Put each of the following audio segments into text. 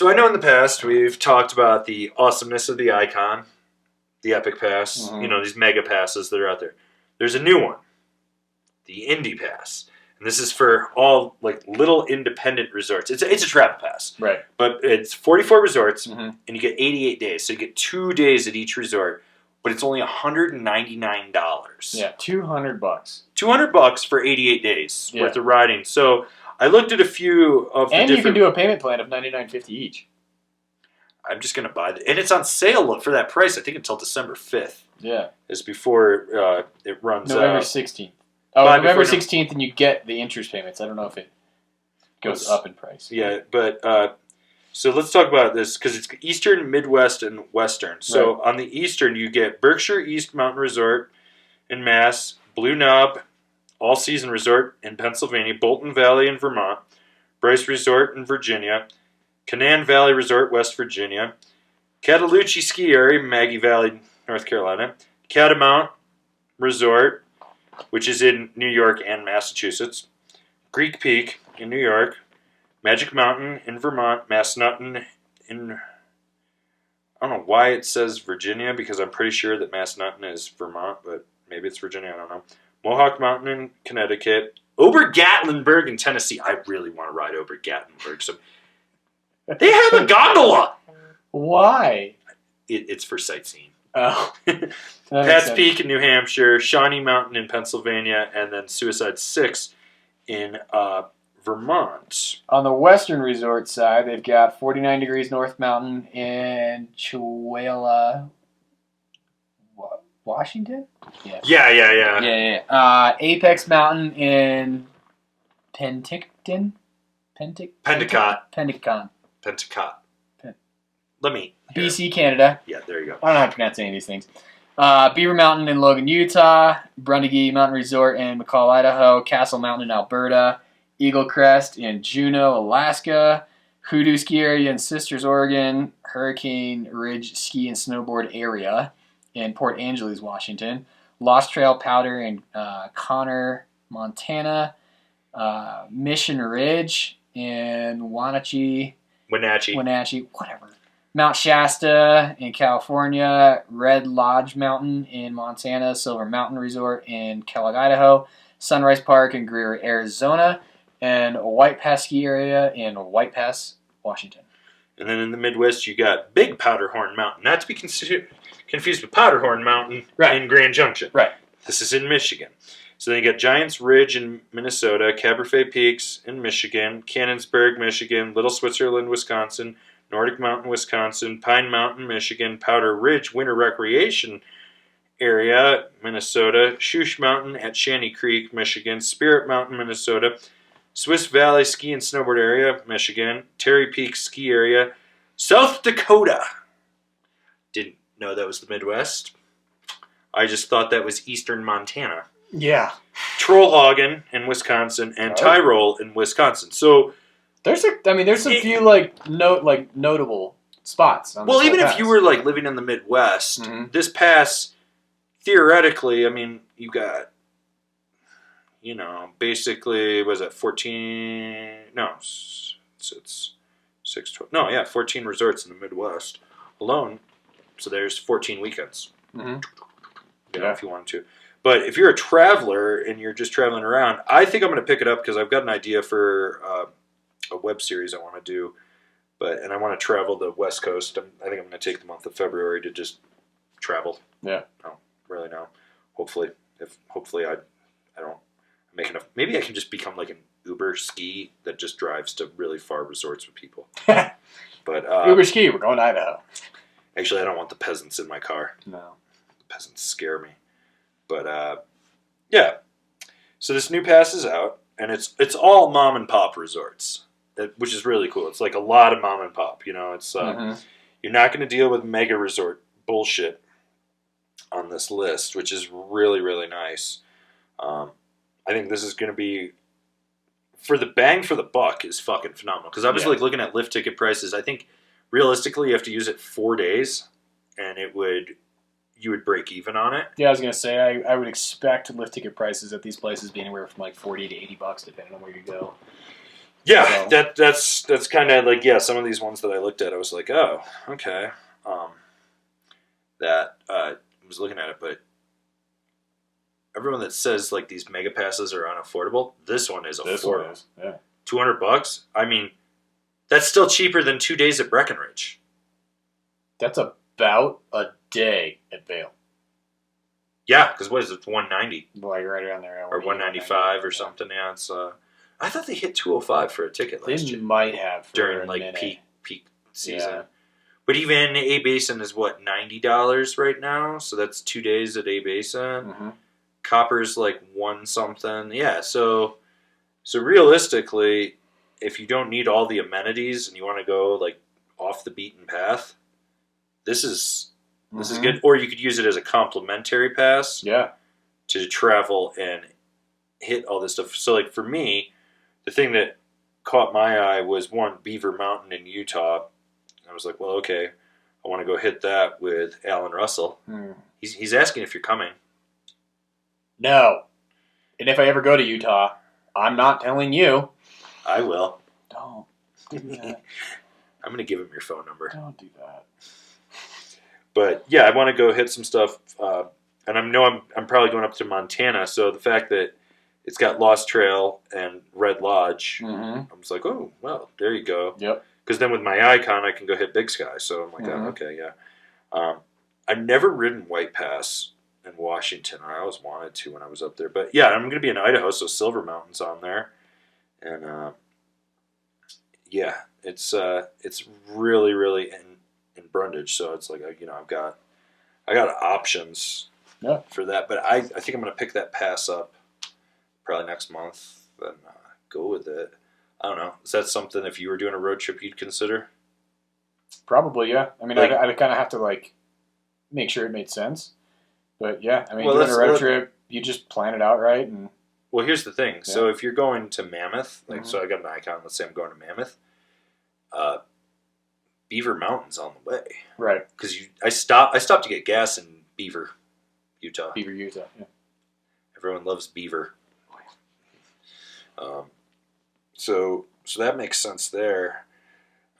So I know in the past we've talked about the awesomeness of the Icon, the Epic Pass, these mega passes that are out there. There's a new one, the Indy Pass. And this is for all like little independent resorts. It's a travel pass. Right. But it's 44 resorts, and you get 88 days. So you get 2 days at each resort, but it's only $199. Yeah, $200. $200 for 88 days worth of riding. So I looked at a few of the and you can do a payment plan of $99.50 each. I'm just going to buy it. And it's on sale for that price, I think, until December 5th. Yeah. Is before it runs November out. 16th. Oh, November 16th, and you get the interest payments. I don't know if it goes up in price. Yeah, but so let's talk about this because it's Eastern, Midwest, and Western. So on the Eastern, you get Berkshire East Mountain Resort in Mass, Blue Knob All-Season Resort in Pennsylvania, Bolton Valley in Vermont, Bryce Resort in Virginia, Canaan Valley Resort, West Virginia, Cataloochee Ski Area, Maggie Valley, North Carolina, Catamount Resort, which is in New York and Massachusetts, Greek Peak in New York, Magic Mountain in Vermont, Massanutten in... I don't know why it says Virginia, because I'm pretty sure that Massanutten is Vermont, but maybe it's Virginia, I don't know. Mohawk Mountain in Connecticut, Ober-Gatlinburg in Tennessee. I really want to ride Ober-Gatlinburg. So they have a gondola! Why? It's for sightseeing. Oh. Pat's Peak in New Hampshire, Shawnee Mountain in Pennsylvania, and then Suicide 6 in Vermont. On the Western Resort side, they've got 49 Degrees North Mountain in Chewelah, Washington? Yeah. Apex Mountain in Penticton? Pendicott. Let me. BC, Canada. Yeah, there you go. I don't know how to pronounce any of these things. Beaver Mountain in Logan, Utah. Brundage Mountain Resort in McCall, Idaho. Castle Mountain in Alberta. Eagle Crest in Juneau, Alaska. Hoodoo Ski Area in Sisters, Oregon. Hurricane Ridge Ski and Snowboard Area in Port Angeles, Washington. Lost Trail Powder in Connor, Montana. Mission Ridge in Wenatchee, whatever. Mount Shasta in California, Red Lodge Mountain in Montana, Silver Mountain Resort in Kellogg, Idaho, Sunrise Park in Greer, Arizona, and White Pass Ski Area in White Pass, Washington. And then in the Midwest, you got Big Powderhorn Mountain, not to be confused with Powderhorn Mountain in Grand Junction. Right. This is in Michigan. So then you got Giants Ridge in Minnesota, Cabernet Peaks in Michigan, Cannonsburg, Michigan, Little Switzerland, Wisconsin, Nordic Mountain, Wisconsin, Pine Mountain, Michigan, Powder Ridge Winter Recreation Area, Minnesota, Shoosh Mountain at Shanty Creek, Michigan, Spirit Mountain, Minnesota, Swiss Valley Ski and Snowboard Area, Michigan, Terry Peak Ski Area, South Dakota. Didn't know that was the Midwest. I just thought that was eastern Montana. Yeah. Trollhagen in Wisconsin and Tyrol in Wisconsin. So there's some few notable spots. On even if you were living in the Midwest, this pass theoretically, you got basically was it 14? No, it's 6, 12. No, yeah, 14 resorts in the Midwest alone. So there's 14 weekends. If you want to. But if you're a traveler and you're just traveling around, I think I'm going to pick it up because I've got an idea for a web series I want to do. And I want to travel the West Coast. I think I'm going to take the month of February to just travel. Yeah. I don't really know. Hopefully I don't make enough. Maybe I can just become like an Uber ski that just drives to really far resorts with people. But Uber ski, we're going to Idaho. Actually, I don't want the peasants in my car. No. The peasants scare me. But, yeah. So this new pass is out, and it's all mom and pop resorts, which is really cool. It's like a lot of mom and pop. It's you're not going to deal with mega resort bullshit on this list, which is really, really nice. I think this is going to be, for the bang for the buck, is fucking phenomenal. Because I was looking at lift ticket prices. I think realistically you have to use it 4 days, and you would break even on it. Yeah, I was going to say, I would expect lift ticket prices at these places be anywhere from $40 to $80, depending on where you go. Yeah, So. that's kind of like some of these ones that I looked at, I was like, oh, okay. That I was looking at it, but everyone that says like these mega passes are unaffordable, this one is affordable. This one is, yeah. $200. I mean, that's still cheaper than 2 days at Breckenridge. That's about a day at Vail. Yeah, because what is it, 190? Like right around there, or 195 or something. Yeah, it's. I thought they hit 205 for a ticket last year. They might have during like minute. peak season. Yeah. But even A Basin is what, $90 right now, so that's 2 days at A Basin. Mm-hmm. Copper's like one something. Yeah, so realistically, if you don't need all the amenities and you want to go like off the beaten path, this is good. Or you could use it as a complimentary pass. Yeah. To travel and hit all this stuff. So like for me, the thing that caught my eye was one, Beaver Mountain in Utah. I was like, well, okay, I want to go hit that with Alan Russell. He's asking if you're coming. No. And if I ever go to Utah, I'm not telling you. I will. Don't do that. I'm going to give him your phone number. Don't do that. But yeah, I want to go hit some stuff. And I'm probably going up to Montana. So the fact that it's got Lost Trail and Red Lodge, I was like, oh, well, there you go. Yep. Because then with my Icon, I can go hit Big Sky. So I'm like, oh, okay, yeah. I've never ridden White Pass in Washington. I always wanted to when I was up there. But yeah, I'm going to be in Idaho, so Silver Mountain's on there. And yeah, it's really, really in Brundage. So it's like, I got options for that. But I think I'm going to pick that pass up probably next month and go with it. I don't know. Is that something, if you were doing a road trip, you'd consider? Probably, yeah. I mean, I'd kind of have to, like, make sure it made sense. But, yeah, I mean, doing a road trip, you just plan it out right. And well, here's the thing. Yeah. So if you're going to Mammoth, like, so I got an Icon. Let's say I'm going to Mammoth. Beaver Mountain's on the way. Right. Because I stopped to get gas in Beaver, Utah. Beaver, Utah, yeah. Everyone loves Beaver. So that makes sense there.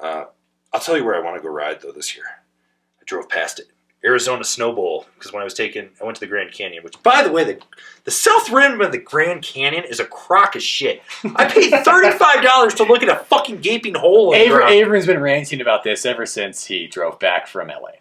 I'll tell you where I want to go ride, though, this year. I drove past it. Arizona Snow Bowl, because when I went to the Grand Canyon, which, by the way, the south rim of the Grand Canyon is a crock of shit. I paid $35 to look at a fucking gaping hole in the ground. Avery's been ranting about this ever since he drove back from LA.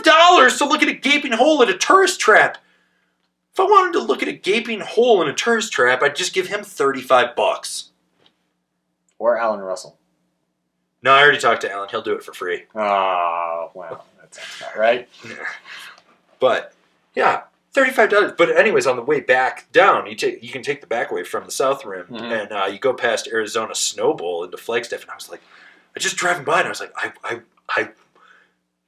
$35 to look at a gaping hole at a tourist trap. If I wanted to look at a gaping hole in a tourist trap, I'd just give him $35. Or Alan Russell. No, I already talked to Alan. He'll do it for free. Oh, well, that sounds about right. But, yeah, $35. But anyways, on the way back down, you can take the back way from the south rim, and you go past Arizona Snow Bowl into Flagstaff, and I was like, I just driving by, and I was like,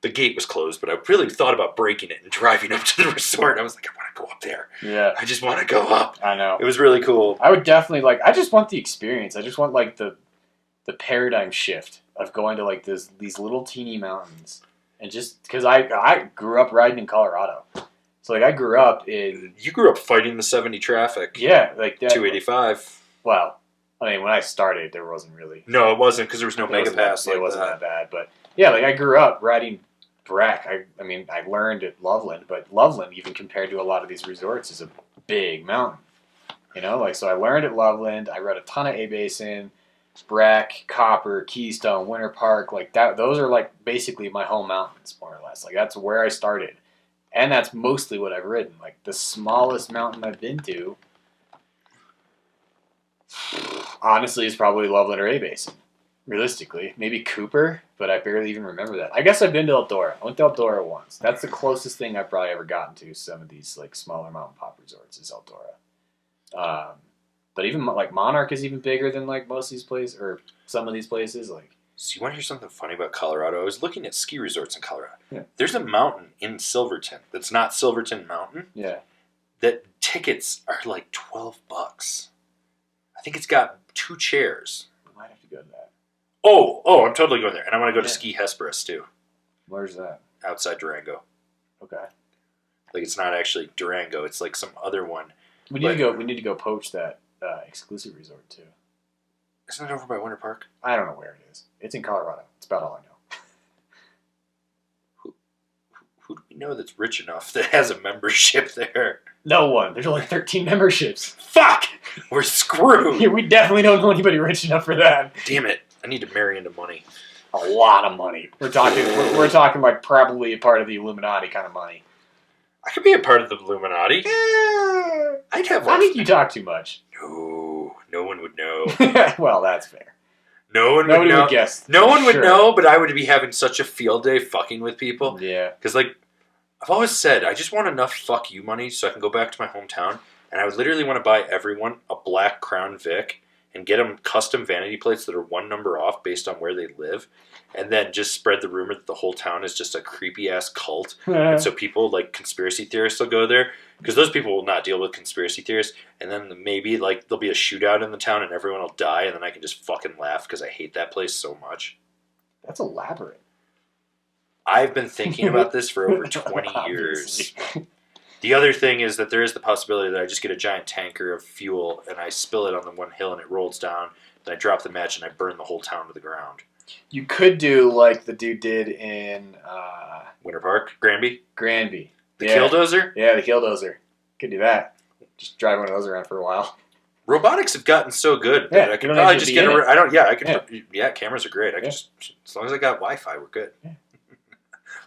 the gate was closed, but I really thought about breaking it and driving up to the resort. I was like, I want to go up there. Yeah. I just want to go up. I know. It was really cool. I would definitely, I just want the experience. I just want, the paradigm shift of going to, these little teeny mountains. And just, because I grew up riding in Colorado. So, I grew up in... You grew up fighting the 70 traffic. Yeah, like that. 285. Well, I mean, when I started, there wasn't really... No, it wasn't, because there was no mega pass like that. It wasn't that bad. But, yeah, I grew up riding... Breck. I mean, I learned at Loveland, but Loveland, even compared to a lot of these resorts, is a big mountain. So I learned at Loveland. I rode a ton of A-Basin, Breck, Copper, Keystone, Winter Park. Those are, basically my home mountains, more or less. That's where I started. And that's mostly what I've ridden. The smallest mountain I've been to, honestly, is probably Loveland or A-Basin. Realistically, maybe Cooper, but I barely even remember that. I guess I've been to Eldora. I went to Eldora once. That's the closest thing I've probably ever gotten to some of these smaller mountain pop resorts is Eldora. But even Monarch is even bigger than most of these places or some of these places. So you want to hear something funny about Colorado? I was looking at ski resorts in Colorado. Yeah. There's a mountain in Silverton that's not Silverton Mountain. Yeah. That tickets are $12. I think it's got 2 chairs. I might have to go to that. Oh, I'm totally going there. And I want to go to Ski Hesperus, too. Where's that? Outside Durango. Okay. It's not actually Durango. It's some other one. We need to go poach that exclusive resort, too. Isn't it over by Winter Park? I don't know where it is. It's in Colorado. That's about all I know. Who do we know that's rich enough that has a membership there? No one. There's only 13 memberships. Fuck! We're screwed! We definitely don't know anybody rich enough for that. Damn it. I need to marry into money. A lot of money. We're talking like probably a part of the Illuminati kind of money. I could be a part of the Illuminati. I'd have I think you talk too much. No one would know. Well, that's fair. Nobody would guess. No one would Sure. know, but I would be having such a field day fucking with people. Yeah. Because, like, I've always said, I just want enough fuck you money so I can go back to my hometown, and I would literally want to buy everyone a black Crown Vic and get them custom vanity plates that are one number off based on where they live, and then just spread the rumor that the whole town is just a creepy-ass cult. And so people, like conspiracy theorists, will go there, because those people will not deal with conspiracy theorists, and then maybe like there'll be a shootout in the town and everyone will die, and then I can just fucking laugh because I hate that place so much. That's elaborate. I've been thinking about this for over 20 years. The other thing is that there is the possibility that I just get a giant tanker of fuel and I spill it on the one hill and it rolls down, then I drop the match and I burn the whole town to the ground. You could do like the dude did in Winter Park? Granby? Granby. The Killdozer? Yeah, the Killdozer. Could do that. Just drive one of those around for a while. Robotics have gotten so good that I could probably just get cameras are great. I can just, as long as I got Wi-Fi, we're good. Yeah.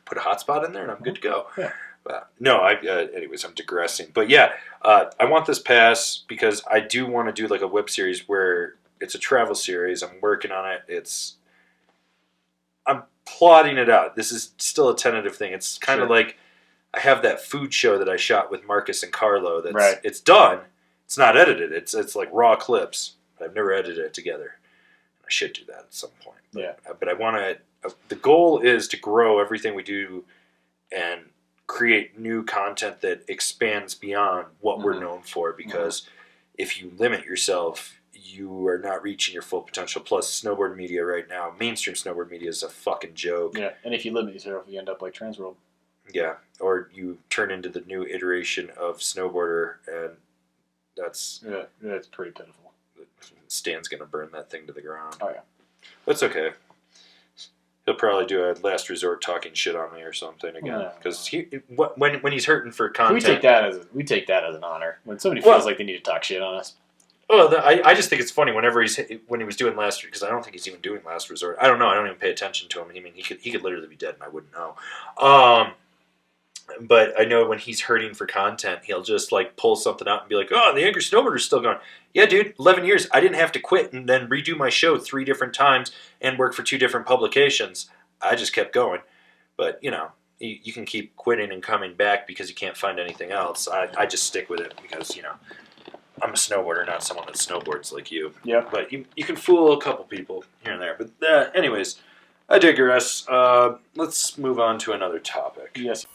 Put a hotspot in there and I'm good to go. Yeah. No, anyways, I'm digressing. But yeah, I want this pass because I do want to do like a web series where it's a travel series. I'm working on it. I'm plotting it out. This is still a tentative thing. It's kind of like I have that food show that I shot with Marcus and Carlo. It's done. It's not edited. It's like raw clips. But I've never edited it together. I should do that at some point. But I want to. The goal is to grow everything we do and create new content that expands beyond what we're known for. Because if you limit yourself, you are not reaching your full potential. Plus, snowboard media right now, mainstream snowboard media is a fucking joke. Yeah, and if you limit yourself, you end up like Transworld. Yeah, or you turn into the new iteration of Snowboarder, and that's pretty pitiful. Stan's gonna burn that thing to the ground. Oh yeah, that's okay. He'll probably do a last resort talking shit on me or something again because when he's hurting for content, we take that as an honor when somebody feels like they need to talk shit on us. Well, I just think it's funny when he was doing last because I don't think he's even doing last resort. I don't know. I don't even pay attention to him. I mean, he could literally be dead and I wouldn't know. But I know when he's hurting for content, he'll just like pull something out and be like, "Oh, the Angrysnowboarder's still going." Yeah, dude, 11 years. I didn't have to quit and then redo my show 3 different times and work for 2 different publications. I just kept going. But, you know, you can keep quitting and coming back because you can't find anything else. I just stick with it because, you know, I'm a snowboarder, not someone that snowboards like you. Yeah. But you can fool a couple people here and there. But anyways, I digress. Let's move on to another topic. Yes.